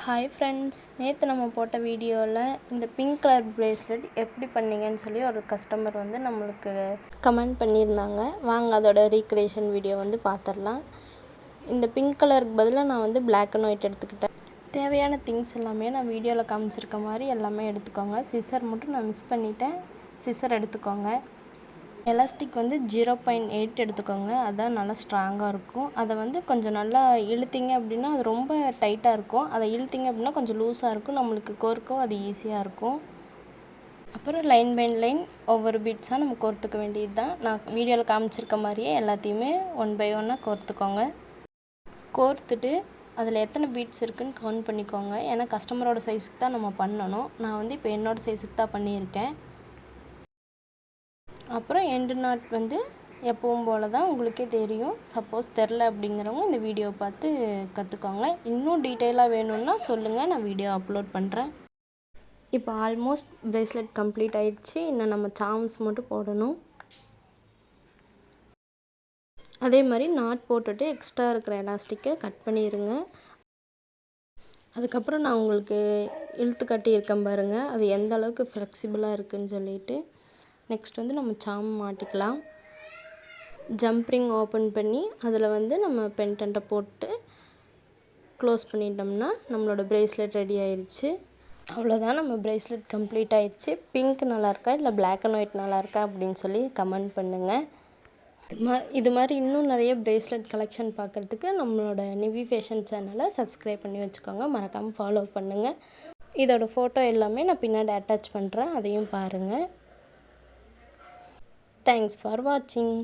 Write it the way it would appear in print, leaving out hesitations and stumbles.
Hi friends, நேற்று நம்ம போட்ட வீடியோவில் இந்த பிங்க் கலர் ப்ரேஸ்லெட் எப்படி பண்ணீங்கன்னு சொல்லி ஒரு கஸ்டமர் வந்து நம்மளுக்கு கமெண்ட் பண்ணியிருந்தாங்க. வாங்க அதோட ரீக்ரியேஷன் வீடியோ வந்து பார்த்துடலாம். இந்த பிங்க் கலருக்கு பதிலாக நான் வந்து பிளாக் அண்ட் ஒயிட் எடுத்துக்கிட்டேன். தேவையான திங்ஸ் எல்லாமே நான் வீடியோவில் காமிச்சிருக்க மாதிரி எல்லாமே எடுத்துக்கோங்க. சிசர் மட்டும் நான் மிஸ் பண்ணிட்டேன், சிசர் எடுத்துக்கோங்க. எலாஸ்டிக் வந்து 0.8 எடுத்துக்கோங்க. அதான் நல்லா ஸ்ட்ராங்காக இருக்கும். அதை வந்து கொஞ்சம் நல்லா இழுத்திங்க அப்படின்னா அது ரொம்ப டைட்டாக இருக்கும். அதை இழுத்திங்க அப்படின்னா கொஞ்சம் லூஸாக இருக்கும். நம்மளுக்கு கோர்க்கவும் அது ஈஸியாக இருக்கும். அப்புறம் லைன் பை லைன் ஒவ்வொரு பீட்ஸாக நம்ம கோர்த்துக்க வேண்டியது தான். நான் வீடியோவில் காமிச்சிருக்க மாதிரியே எல்லாத்தையுமே ஒன் பை ஒன்னாக கோர்த்துக்கோங்க. கோர்த்துட்டு அதில் எத்தனை பீட்ஸ் இருக்குதுன்னு கவுண்ட் பண்ணிக்கோங்க. ஏன்னா கஸ்டமரோட சைஸுக்கு தான் நம்ம பண்ணணும். நான் வந்து இப்போ என்னோடய சைஸுக்கு தான் பண்ணியிருக்கேன். அப்புறம் எண்டு நாட் வந்து எப்பவும் போல் தான் உங்களுக்கே தெரியும். சப்போஸ் தெரில அப்படிங்கிறவங்க இந்த வீடியோ பார்த்து கற்றுக்கோங்க. இன்னும் டீட்டெயிலாக வேணும்னா சொல்லுங்கள், நான் வீடியோ அப்லோட் பண்ணுறேன். இப்போ ஆல்மோஸ்ட் ப்ரேஸ்லெட் கம்ப்ளீட் ஆயிடுச்சு. இன்னும் நம்ம சாம்ஸ் மட்டும் போடணும். அதே மாதிரி நாட் போட்டுட்டு எக்ஸ்ட்ரா இருக்கிற எலாஸ்டிக்கை கட் பண்ணிடுங்க. அதுக்கப்புறம் நான் உங்களுக்கு இழுத்து கட்டியிருக்கேன் பாருங்கள், அது எந்த அளவுக்கு ஃப்ளெக்சிபிளாக இருக்குதுன்னு சொல்லிட்டு. நெக்ஸ்ட் வந்து நம்ம சாம் மாட்டிக்கலாம். ஜம்ப்ரிங் ஓப்பன் பண்ணி அதில் வந்து நம்ம பென்டென்ட்டை போட்டு க்ளோஸ் பண்ணிட்டோம்னா நம்மளோட ப்ரேஸ்லெட் ரெடி ஆயிடுச்சு. அவ்வளோதான், நம்ம ப்ரேஸ்லெட் கம்ப்ளீட் ஆயிடுச்சு. பிங்க் நல்லாயிருக்கா இல்லை பிளாக் அண்ட் ஒயிட் நல்லாயிருக்கா அப்படின்னு சொல்லி கமெண்ட் பண்ணுங்கள். இது மாதிரி இன்னும் நிறைய ப்ரேஸ்லெட் கலெக்ஷன் பார்க்குறதுக்கு நம்மளோட நிவி ஃபேஷன் சேனலை சப்ஸ்கிரைப் பண்ணி வச்சுக்கோங்க. மறக்காமல் ஃபாலோ பண்ணுங்கள். இதோட ஃபோட்டோ எல்லாமே நான் பின்னாடி அட்டாச் பண்ணுறேன், அதையும் பாருங்கள். தேங்க்ஸ் ஃபார் வாட்சிங்.